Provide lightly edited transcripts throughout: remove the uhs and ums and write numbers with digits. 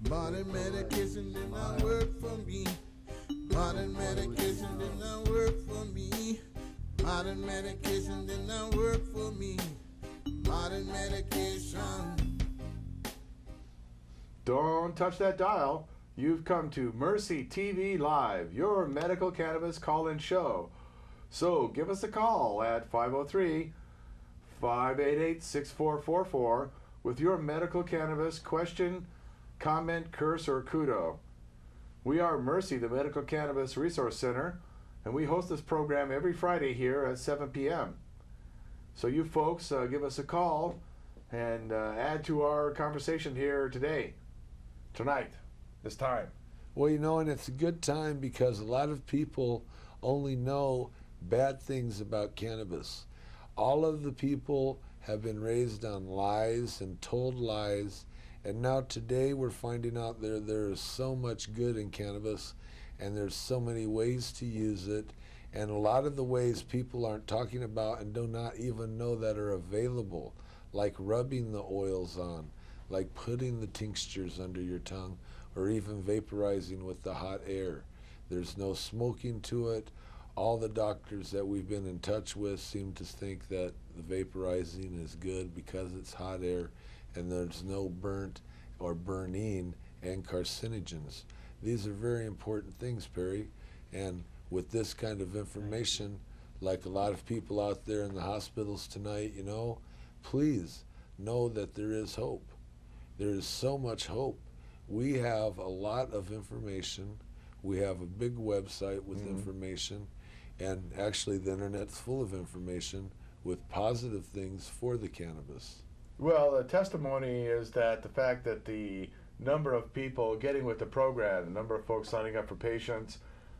Modern medication did not work for me. Modern medication did not work for me. Modern medication did not work for me. Modern medication. Don't touch that dial. You've come to Mercy TV Live, your medical cannabis call-in show. So give us a call at 503-588-6444 with your medical cannabis question, comment, curse, or kudo. We are Mercy, the Medical Cannabis Resource Center, and we host this program every Friday here at 7 p.m. So you folks give us a call and add to our conversation here tonight, this time. Well, you know, and it's a good time because a lot of people only know bad things about cannabis. All of the people have been raised on lies and told lies, and now today we're finding out there is so much good in cannabis, and there's so many ways to use it, and a lot of the ways people aren't talking about and do not even know that are available, like rubbing the oils on, like putting the tinctures under your tongue, or even vaporizing with the hot air. There's no smoking to it. All the doctors that we've been in touch with seem to think that the vaporizing is good because it's hot air and there's no burnt or burning and carcinogens. These are very important things, Perry, and with this kind of information, like a lot of people out there in the hospitals tonight, you know, please know that there is hope. There is so much hope. We have a lot of information. We have a big website with information, and actually the internet's full of information with positive things for the cannabis. Well, the testimony is that the fact that the number of people getting with the program, the number of folks signing up for patients,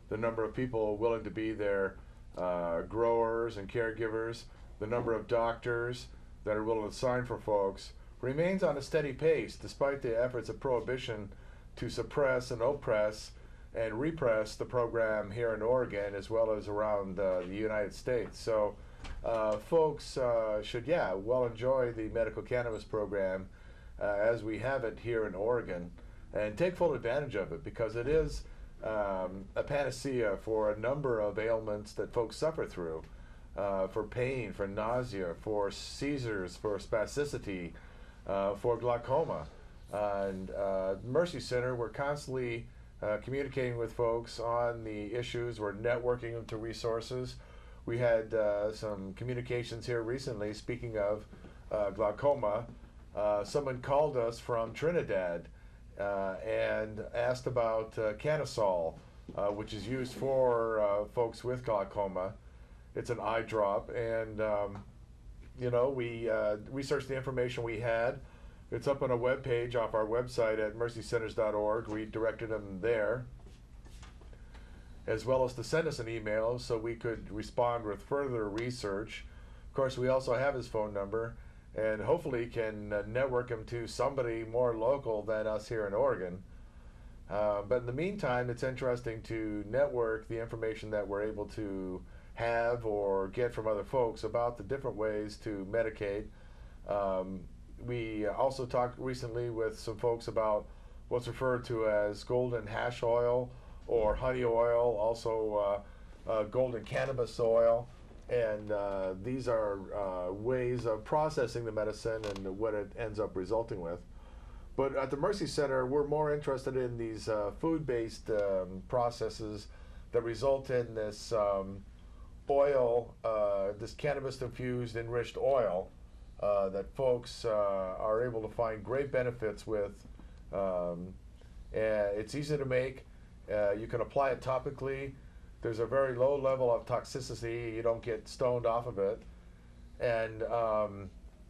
the number of people willing to be their growers and caregivers, the number of doctors that are willing to sign for folks, remains on a steady pace despite the efforts of prohibition to suppress and oppress and repress the program here in Oregon as well as around the United States. So folks should, well enjoy the medical cannabis program as we have it here in Oregon and take full advantage of it because it is a panacea for a number of ailments that folks suffer through, for pain, for nausea, for seizures, for spasticity, for glaucoma. And Mercy Center, we're constantly communicating with folks on the issues. We're networking them to resources. We had some communications here recently, speaking of glaucoma. Someone called us from Trinidad and asked about Canosol, which is used for folks with glaucoma. It's an eye drop, and you know, we researched the information we had. It's up on a web page off our website at mercycenters.org. We directed them there, as well as to send us an email so we could respond with further research. Of course, we also have his phone number, and hopefully can network him to somebody more local than us here in Oregon. But in the meantime, it's interesting to network the information that we're able to have or get from other folks about the different ways to medicate. We also talked recently with some folks about what's referred to as golden hash oil or honey oil, also golden cannabis oil. And these are ways of processing the medicine and what it ends up resulting with. But at the Mercy Center, we're more interested in these food-based processes that result in this oil, this cannabis-infused enriched oil that folks are able to find great benefits with. And it's easy to make. You can apply it topically. There's a very low level of toxicity. You don't get stoned off of it. And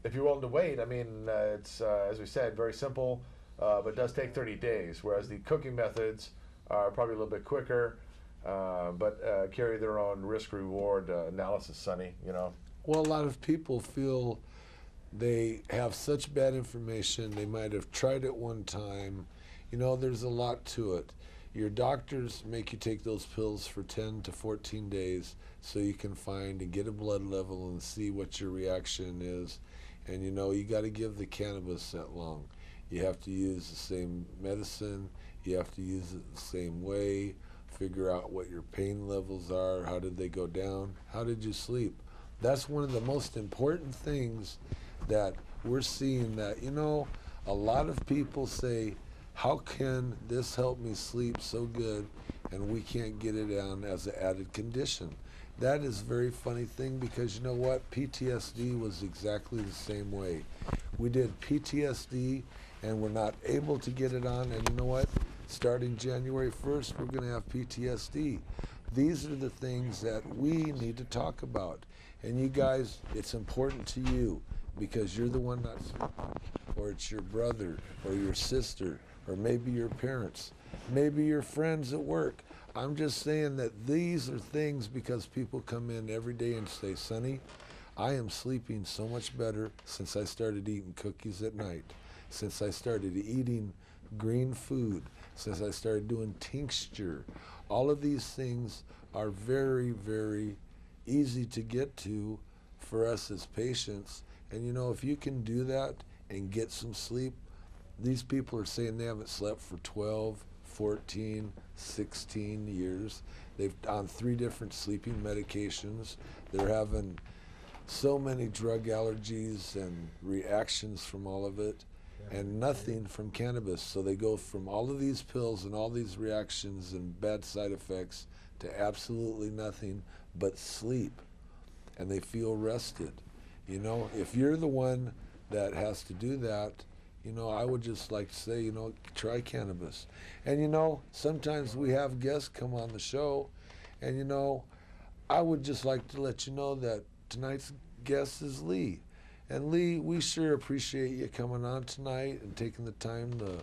if you're willing to wait, I mean, it's, as we said, very simple, but does take 30 days, whereas the cooking methods are probably a little bit quicker, but carry their own risk-reward analysis, Sonny, you know. Well, a lot of people feel they have such bad information. They might have tried it one time. You know, there's a lot to it. Your doctors make you take those pills for 10 to 14 days so you can find and get a blood level and see what your reaction is. And you know, you got to give the cannabis that long. You have to use the same medicine. You have to use it the same way. Figure out what your pain levels are. How did they go down? How did you sleep? That's one of the most important things that we're seeing, that, you know, a lot of people say, how can this help me sleep so good, and we can't get it on as an added condition? That is a very funny thing, because you know what? PTSD was exactly the same way. We did PTSD and we're not able to get it on, and you know what? Starting January 1st, we're going to have PTSD. These are the things that we need to talk about. And you guys, it's important to you, because you're the one not sleeping, or it's your brother or your sister, or maybe your parents, maybe your friends at work. I'm just saying that these are things, because people come in every day and say, Sonny, I am sleeping so much better since I started eating cookies at night, since I started eating green food, since I started doing tincture. All of these things are very, very easy to get to for us as patients. And you know, if you can do that and get some sleep, these people are saying they haven't slept for 12, 14, 16 years. They've on 3 different sleeping medications. They're having so many drug allergies and reactions from all of it, and nothing from cannabis. So they go from all of these pills and all these reactions and bad side effects to absolutely nothing but sleep, and they feel rested. You know, if you're the one that has to do that, you know, I would just like to say, you know, try cannabis. And you know, sometimes we have guests come on the show, and you know, I would just like to let you know that tonight's guest is Lee. And Lee, we sure appreciate you coming on tonight and taking the time to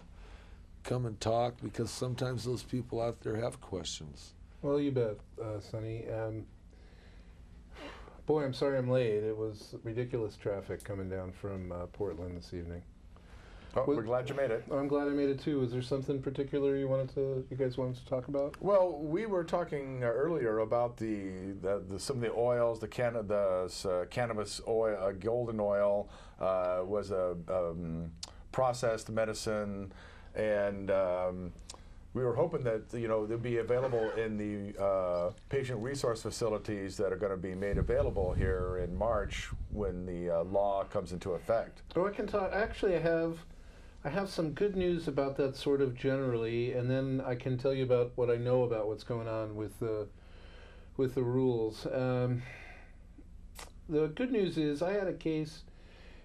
come and talk, because sometimes those people out there have questions. Well, you bet, Sonny. Boy, I'm sorry I'm late. It was ridiculous traffic coming down from Portland this evening. Oh, we're glad you made it. I'm glad I made it too. Was there something particular you guys wanted to talk about? Well, we were talking earlier about some of the oils. The cannabis oil, golden oil, was a processed medicine, and we were hoping that, you know, they'd be available in the patient resource facilities that are going to be made available here in March when the law comes into effect. Oh, I can talk. Actually, I have some good news about that, sort of generally, and then I can tell you about what I know about what's going on with the rules. The good news is I had a case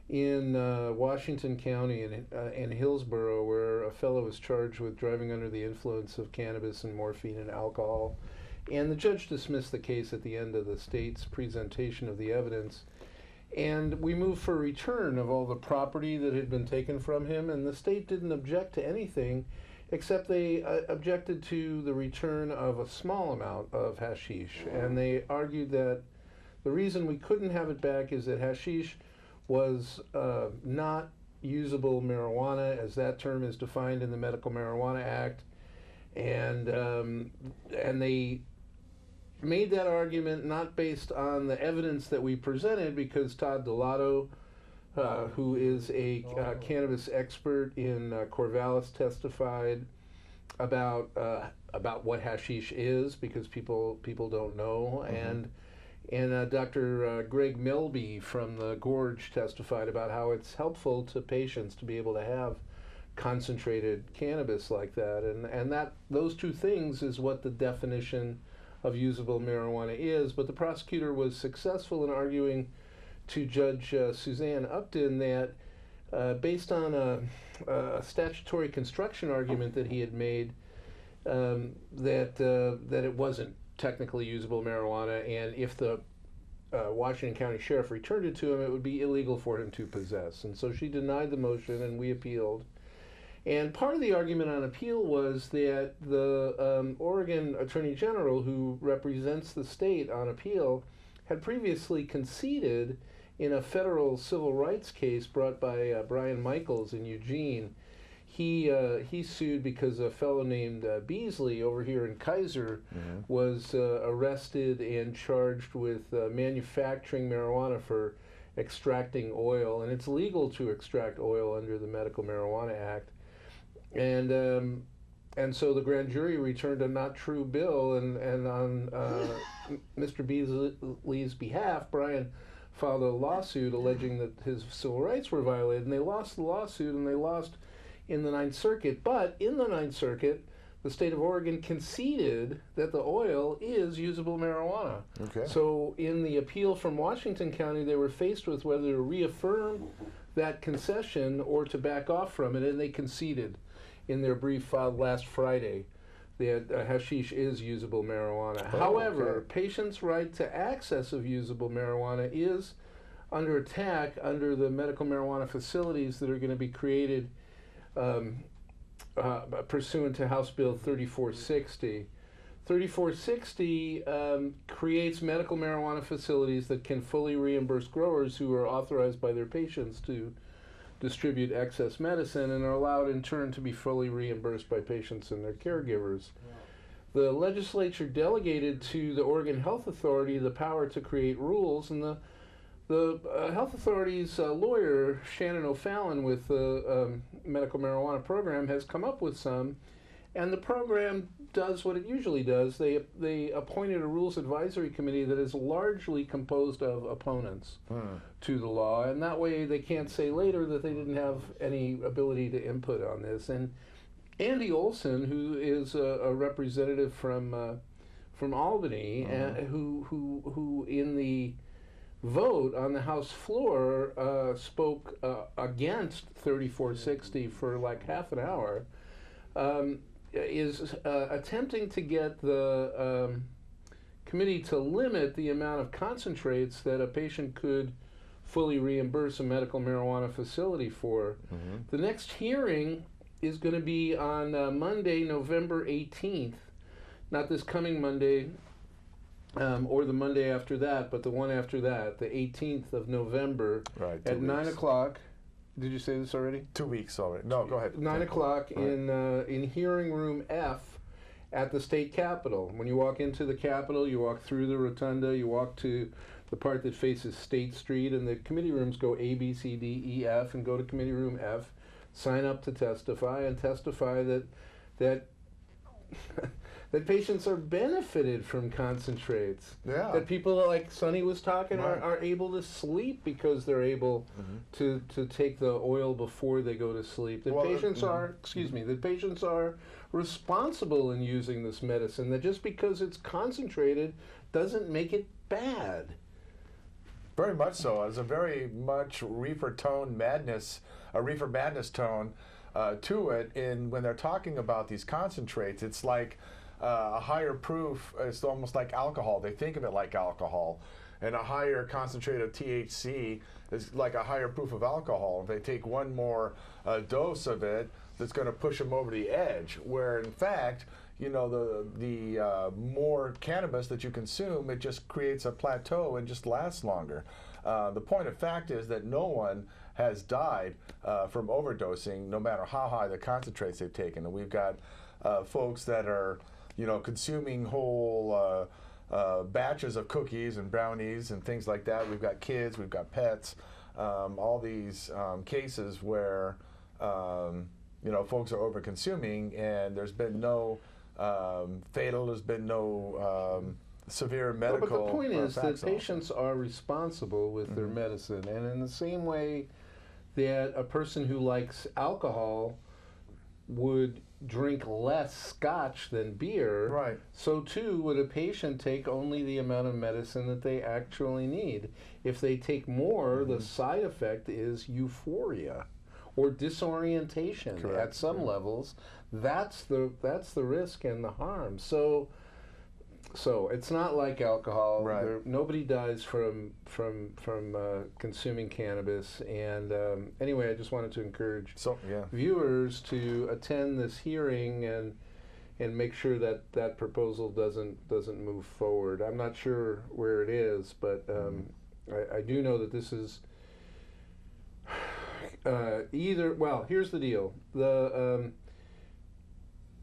in Washington County in Hillsborough, where a fellow was charged with driving under the influence of cannabis and morphine and alcohol, and the judge dismissed the case at the end of the state's presentation of the evidence. And we moved for return of all the property that had been taken from him, and the state didn't object to anything, except they objected to the return of a small amount of hashish. And they argued that the reason we couldn't have it back is that hashish was not usable marijuana, as that term is defined in the Medical Marijuana Act. And they made that argument not based on the evidence that we presented, because Todd Delato, who is a cannabis expert in Corvallis, testified about what hashish is, because people don't know, and Dr. Greg Melby from the Gorge testified about how it's helpful to patients to be able to have concentrated cannabis like that, and that those two things is what the definition of usable marijuana is. But the prosecutor was successful in arguing to Judge Suzanne Upton that based on a statutory construction argument that he had made, that it wasn't technically usable marijuana, and if the Washington County Sheriff returned it to him, it would be illegal for him to possess. And so she denied the motion, and we appealed. And part of the argument on appeal was that the Oregon Attorney General, who represents the state on appeal, had previously conceded in a federal civil rights case brought by Brian Michaels in Eugene. He sued because a fellow named Beasley over here in Kaiser was arrested and charged with manufacturing marijuana for extracting oil, and it's legal to extract oil under the Medical Marijuana Act. And so the grand jury returned a not true bill, and on Mr. Beasley's behalf, Brian filed a lawsuit alleging that his civil rights were violated, and they lost the lawsuit, and they lost in the Ninth Circuit. But in the Ninth Circuit, the state of Oregon conceded that the oil is usable marijuana. Okay. So in the appeal from Washington County, they were faced with whether to reaffirm that concession or to back off from it, and they conceded in their brief filed last Friday that hashish is usable marijuana. Oh, However, okay. patients' right to access of usable marijuana is under attack under the medical marijuana facilities that are going to be created pursuant to House Bill 3460. 3460 creates medical marijuana facilities that can fully reimburse growers who are authorized by their patients to distribute excess medicine and are allowed in turn to be fully reimbursed by patients and their caregivers. The legislature delegated to the Oregon Health Authority the power to create rules, and the Health Authority's lawyer, Shannon O'Fallon, with the medical marijuana program, has come up with some, and the program does what it usually does. They appointed a rules advisory committee that is largely composed of opponents to the law, and that way they can't say later that they didn't have any ability to input on this. And Andy Olson, who is a representative from Albany, who in the vote on the House floor spoke against 3460 for like half an hour, is attempting to get the committee to limit the amount of concentrates that a patient could fully reimburse a medical marijuana facility for. The next hearing is going to be on Monday, November 18th, not this coming Monday or the Monday after that, but the one after that, the 18th of November, Right, at 9 weeks. o'clock. Did you say this already? 2 weeks already. No, go ahead. 9 o'clock in hearing room F at the state capitol. When you walk into the capitol, you walk through the rotunda, you walk to the part that faces State Street, and the committee rooms go A, B, C, D, E, F, and go to committee room F, sign up to testify, and testify that that patients are benefited from concentrates. Yeah. That people, like Sonny was talking, Right. are able to sleep because they're able to take the oil before they go to sleep. That Well, patients are, that patients are responsible in using this medicine. That just because it's concentrated doesn't make it bad. Very much so. There's a very much reefer madness tone to it. And when they're talking about these concentrates, it's like a higher proof. It's almost like alcohol. They think of it like alcohol, and a higher concentrate of THC is like a higher proof of alcohol. If they take one more dose of it, that's going to push them over the edge. Where in fact, you know, the more cannabis that you consume, it just creates a plateau and just lasts longer. The point of fact is that no one has died from overdosing, no matter how high the concentrates they've taken. And we've got folks that are, you know, consuming whole batches of cookies and brownies and things like that. We've got kids, we've got pets, all these cases where you know, folks are over consuming, and there's been no fatal, there's been no severe medical. But the point is that effects patients are responsible with their medicine, and in the same way that a person who likes alcohol would drink less scotch than beer, Right. so too would a patient take only the amount of medicine that they actually need. If they take more, the side effect is euphoria or disorientation. Correct. At some levels. That's the risk and the harm. So it's not like alcohol. Right. Nobody dies from consuming cannabis. And anyway, I just wanted to encourage viewers to attend this hearing and make sure that proposal doesn't move forward. I'm not sure where it is, but I do know that this is here's the deal. The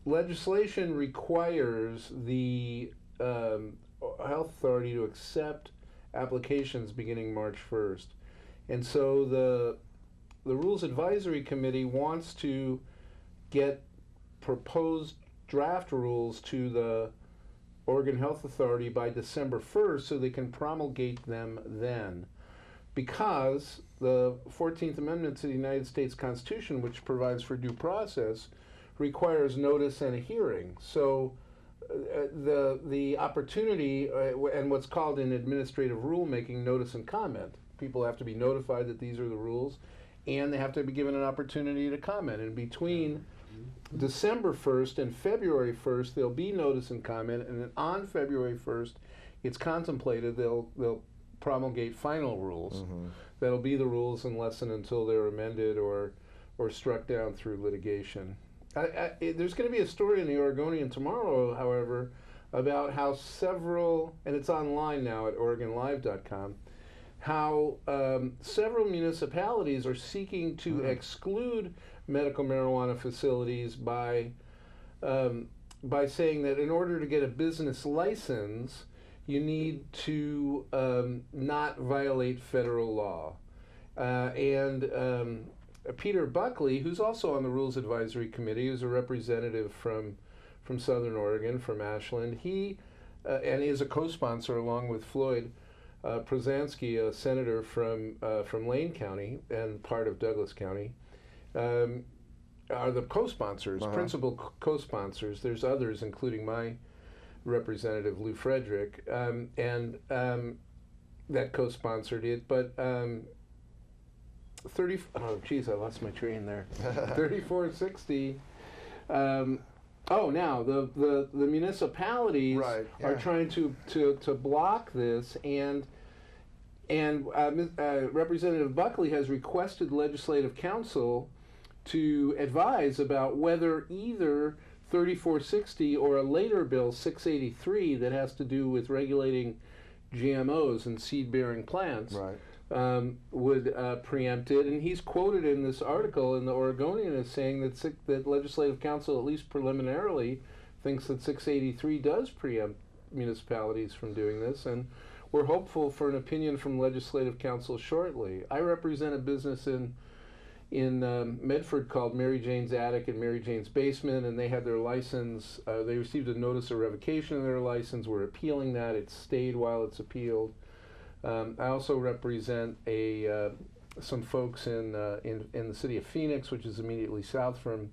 legislation requires the health authority to accept applications beginning March 1st. And so the Rules Advisory Committee wants to get proposed draft rules to the Oregon Health Authority by December 1st so they can promulgate them then. Because the 14th Amendment to the United States Constitution, which provides for due process, requires notice and a hearing. So the opportunity and what's called in administrative rulemaking notice and comment. People have to be notified that these are the rules, and they have to be given an opportunity to comment. And between December 1st and February 1st, there'll be notice and comment, and then on February 1st, it's contemplated they'll promulgate final rules. That'll be the rules unless and until they're amended or struck down through litigation. There's going to be a story in the Oregonian tomorrow, however, about how several, and it's online now at OregonLive.com, how several municipalities are seeking to exclude medical marijuana facilities by saying that in order to get a business license, you need to not violate federal law. Peter Buckley, who's also on the Rules Advisory Committee, who's a representative from Southern Oregon, from Ashland, he and is a co-sponsor along with Floyd Prozanski, a senator from Lane County and part of Douglas County, are the co-sponsors, principal co-sponsors. There's others, including my representative Lou Frederick, that co-sponsored it. But I lost my train there. 3460. Now the municipalities are trying to block this, and Representative Buckley has requested Legislative Council to advise about whether either 3460 or a later bill, 683, that has to do with regulating GMOs and seed-bearing plants, would preempt it. And he's quoted in this article in the Oregonian as saying that Legislative Council, at least preliminarily, thinks that 683 does preempt municipalities from doing this, and we're hopeful for an opinion from Legislative Council shortly. I represent a business in Medford called Mary Jane's Attic and Mary Jane's Basement, and they had their license. They received a notice of revocation of their license. We're appealing that. It's stayed while it's appealed. I also represent some folks in the city of Phoenix, which is immediately south from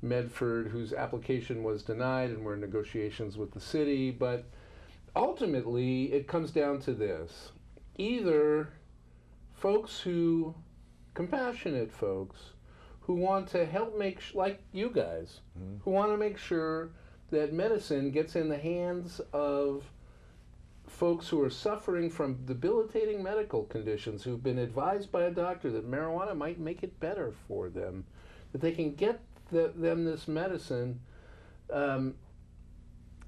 Medford, whose application was denied, and we're in negotiations with the city. But ultimately, it comes down to this. Either compassionate folks who want to help like you guys, who want to make sure that medicine gets in the hands of folks who are suffering from debilitating medical conditions, who've been advised by a doctor that marijuana might make it better for them, that they can get them this medicine.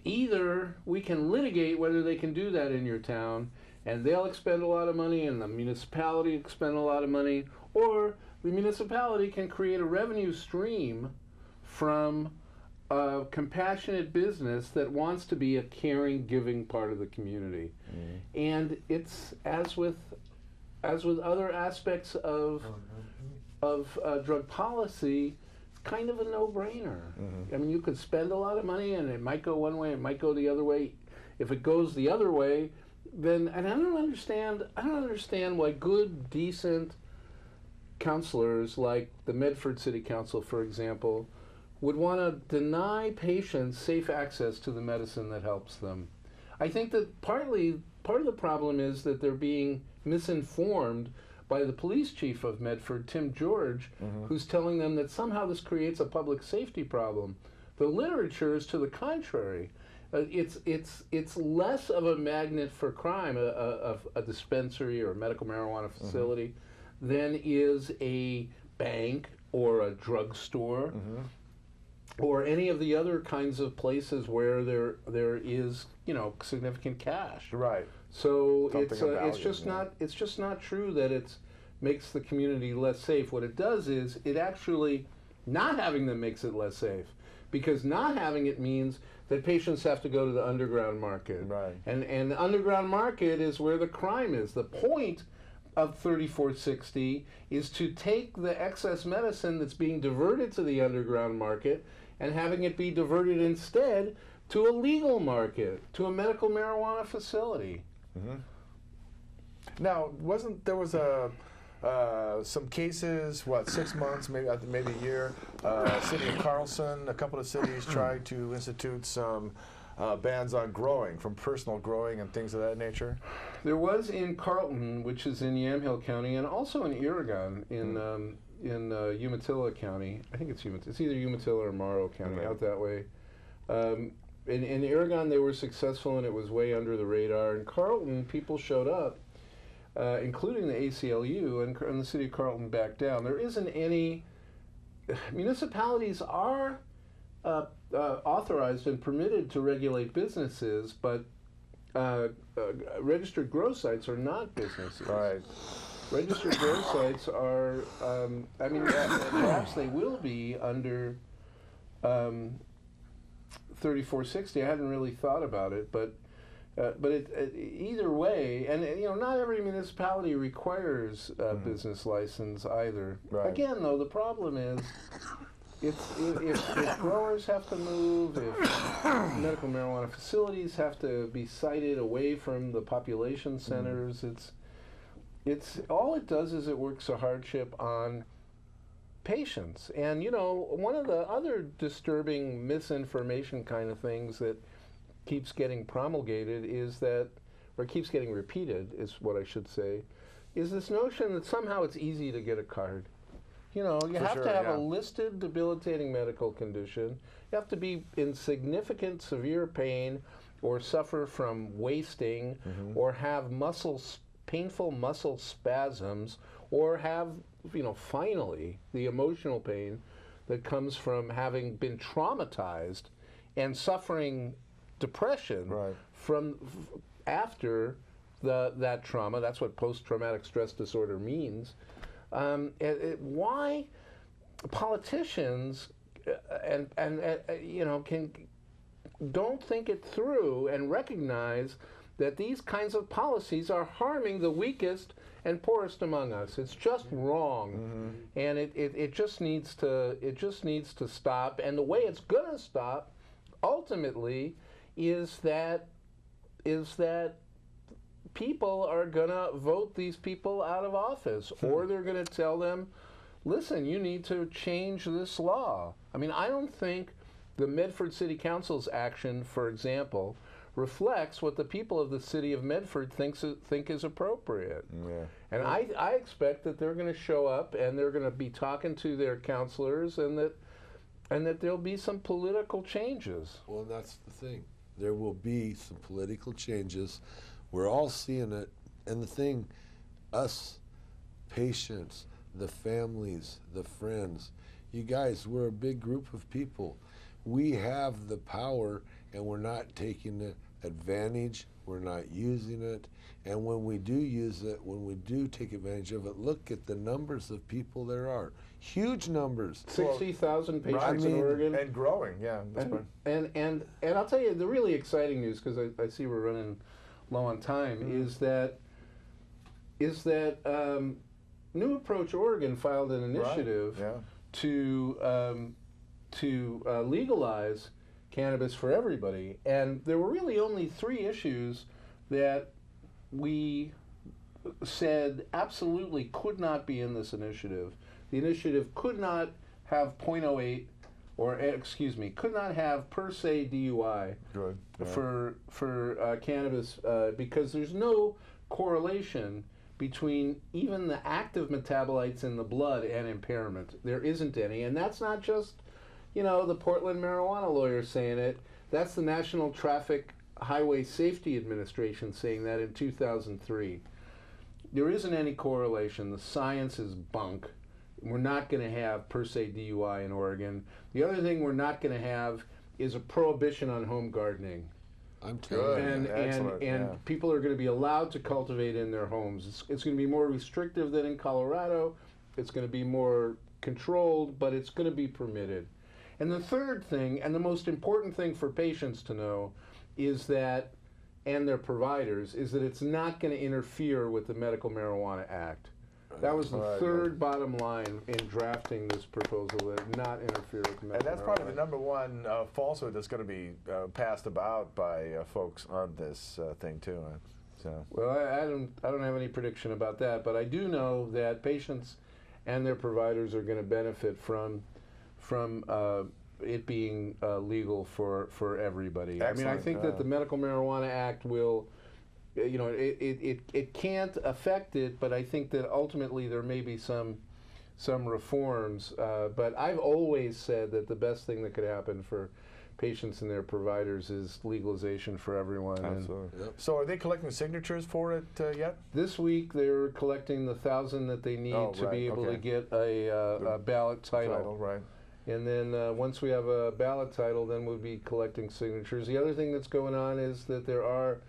Either we can litigate whether they can do that in your town, and they'll expend a lot of money, and the municipality expend a lot of money, or the municipality can create a revenue stream from a compassionate business that wants to be a caring, giving part of the community. And it's as with other aspects of drug policy, kind of a no-brainer. I mean, you could spend a lot of money, and it might go one way, it might go the other way. If it goes the other way, then, and I don't understand why good, decent counselors like the Medford City Council, for example, would want to deny patients safe access to the medicine that helps them. I think that part of the problem is that they're being misinformed by the police chief of Medford, Tim George, who's telling them that somehow this creates a public safety problem. The literature is to the contrary. It's less of a magnet for crime, a dispensary or a medical marijuana facility, than is a bank or a drugstore or any of the other kinds of places where there is significant cash. Right. So it's just not true that it makes the community less safe. What it does is it actually, not having them makes it less safe, because not having it means that patients have to go to the underground market. Right. And the underground market is where the crime is. The point of 3460 is to take the excess medicine that's being diverted to the underground market and having it be diverted instead to a legal market, to a medical marijuana facility. Mm-hmm. Now, there was some cases, 6 months, maybe a year, city of Carlson, a couple of cities tried to institute some bans on growing, from personal growing and things of that nature? There was in Carlton, which is in Yamhill County, and also in Oregon, in Umatilla County. I think it's either Umatilla or Morrow County, out that way. In Oregon, they were successful, and it was way under the radar. In Carlton, people showed up, including the ACLU, and the city of Carlton backed down. There isn't any. Municipalities are authorized and permitted to regulate businesses, but registered grow sites are not businesses. Right. Registered grow sites are, perhaps they will be under 3460. I hadn't really thought about it, but either way, and not every municipality requires a business license either. Right. Again, though, the problem is, if growers have to move, if medical marijuana facilities have to be sited away from the population centers, it's all it does is it works a hardship on patients. And one of the other disturbing misinformation kind of things that keeps getting promulgated is that, or keeps getting repeated, is what I should say, is this notion that somehow it's easy to get a card. You have to have a listed debilitating medical condition. You have to be in significant severe pain or suffer from wasting or have painful muscle spasms or have, finally, the emotional pain that comes from having been traumatized and suffering depression from after that trauma. That's what post-traumatic stress disorder means. Why politicians don't think it through and recognize that these kinds of policies are harming the weakest and poorest among us. It's just wrong, and it just needs to stop. And the way it's going to stop, ultimately, is that people are going to vote these people out of office, or they're going to tell them, listen, you need to change this law. I don't think the Medford City Council's action, for example, reflects what the people of the city of Medford think is appropriate. Yeah. And I expect that they're going to show up and they're going to be talking to their councilors, and that there'll be some political changes. Well, that's the thing. There will be some political changes. We're all seeing it. And the thing, us, patients, the families, the friends, you guys, we're a big group of people. We have the power, and we're not taking the advantage. We're not using it. And when we do use it, when we do take advantage of it, look at the numbers of people there are. Huge numbers. 60,000 patients in Oregon. And growing, yeah. And I'll tell you, the really exciting news, because I see we're running low on time, is that New Approach Oregon filed an initiative to legalize cannabis for everybody. And there were really only 3 issues that we said absolutely could not be in this initiative. The initiative could not have .08, could not have per se DUI for cannabis, because there's no correlation between even the active metabolites in the blood and impairment. There isn't any, and that's not just the Portland marijuana lawyers saying it. That's the National Traffic Highway Safety Administration saying that in 2003. There isn't any correlation. The science is bunk. We're not going to have per se DUI in Oregon. The other thing we're not going to have is a prohibition on home gardening. I'm telling you. And people are going to be allowed to cultivate in their homes. It's going to be more restrictive than in Colorado. It's going to be more controlled, but it's going to be permitted. And the third thing, and the most important thing for patients to know, is that and their providers is that it's not going to interfere with the Medical Marijuana Act. That was the third bottom line in drafting this proposal, that not interfere with the medical marijuana. And that's probably the number one falsehood that's going to be passed about by folks on this thing too. So. Well, I don't have any prediction about that, but I do know that patients and their providers are going to benefit from it being legal for everybody. Excellent. I mean, I think that the Medical Marijuana Act will. You know, it can't affect it, but I think that ultimately there may be some reforms. But I've always said that the best thing that could happen for patients and their providers is legalization for everyone. Absolutely. Yep. So are they collecting signatures for it yet? This week they're collecting the 1,000 that they need to be able to get a ballot title. Right. And then once we have a ballot title, then we'll be collecting signatures. The other thing that's going on is that there are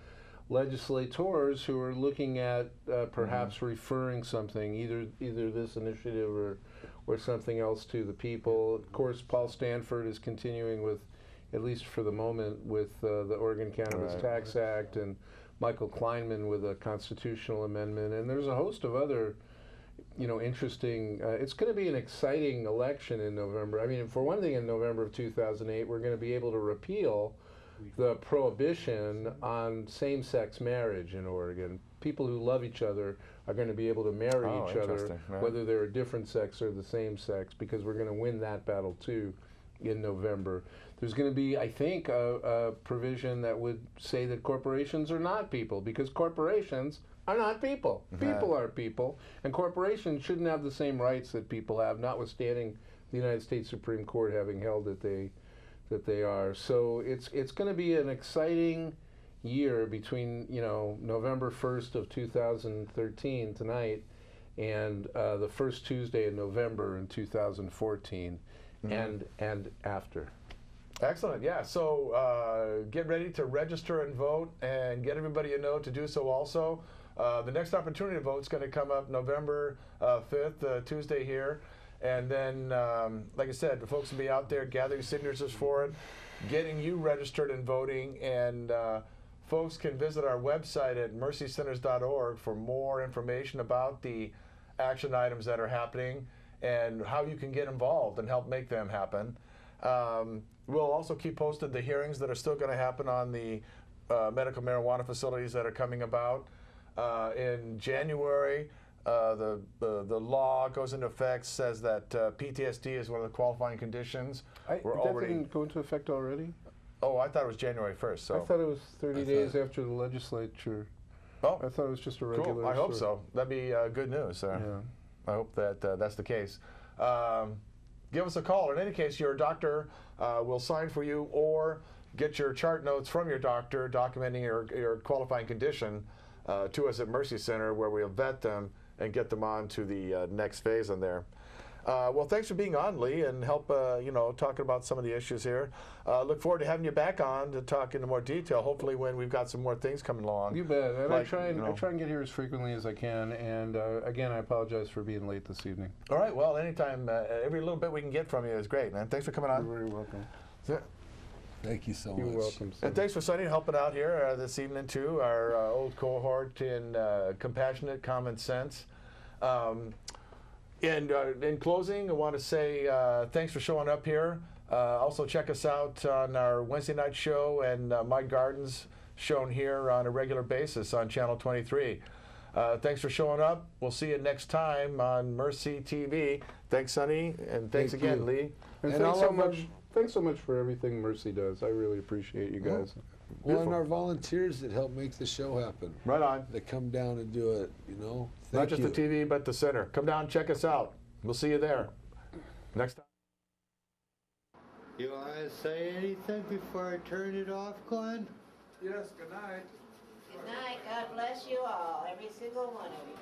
legislators who are looking at perhaps referring something, either this initiative or something else to the people. Of course, Paul Stanford is continuing with, at least for the moment, with the Oregon Cannabis Tax Act, and Michael Kleinman with a constitutional amendment, and there's a host of other, interesting. It's going to be an exciting election in November. I mean, for one thing, in November of 2008, we're going to be able to repeal the prohibition on same-sex marriage in Oregon. People who love each other are going to be able to marry each other, whether they're a different sex or the same sex, because we're going to win that battle too in November. There's going to be, I think, a provision that would say that corporations are not people, because corporations are not people. People are people, and corporations shouldn't have the same rights that people have, notwithstanding the United States Supreme Court having held that they are. So it's going to be an exciting year between November 1st of 2013 tonight and the first Tuesday in November in 2014 and after. Excellent. Yeah. So get ready to register and vote, and get everybody you know to do so also. The next opportunity to vote is going to come up November 5th, Tuesday here. And then, like I said, the folks will be out there gathering signatures for it, getting you registered and voting. And folks can visit our website at mercycenters.org for more information about the action items that are happening and how you can get involved and help make them happen. We'll also keep posted the hearings that are still going to happen on the medical marijuana facilities that are coming about. In January, the law goes into effect, says that PTSD is one of the qualifying conditions. That didn't go into effect already? Oh, I thought it was January 1st. So I thought it was 30 days after the legislature. Oh, I thought it was just a regular. Cool. I hope so. That'd be good news. Yeah. I hope that that's the case. Give us a call. In any case, your doctor will sign for you, or get your chart notes from your doctor documenting your qualifying condition to us at Mercy Center, where we'll vet them and get them on to the next phase in there. Well, thanks for being on, Lee, and help talking about some of the issues here. Look forward to having you back on to talk into more detail. Hopefully, when we've got some more things coming along. You bet. And I try and get here as frequently as I can. And again, I apologize for being late this evening. All right. Well, anytime, every little bit we can get from you is great, man. Thanks for coming on. You're very welcome. Yeah. Thank you so much. You're welcome. And thanks for Sonny helping out here this evening too. Our old cohort in compassionate common sense. And in closing, I want to say thanks for showing up here. Also, check us out on our Wednesday night show and My Gardens, shown here on a regular basis on Channel 23. Thanks for showing up. We'll see you next time on Mercy TV. Thanks, Sonny, and thanks again, Lee. And thanks so much for everything Mercy does. I really appreciate you guys. Well, and our volunteers that help make the show happen. Right on. That come down and do it, Not just the TV, but the center. Come down and check us out. We'll see you there. Next time. You want to say anything before I turn it off, Glenn? Yes, good night. Good night. God bless you all, every single one of you.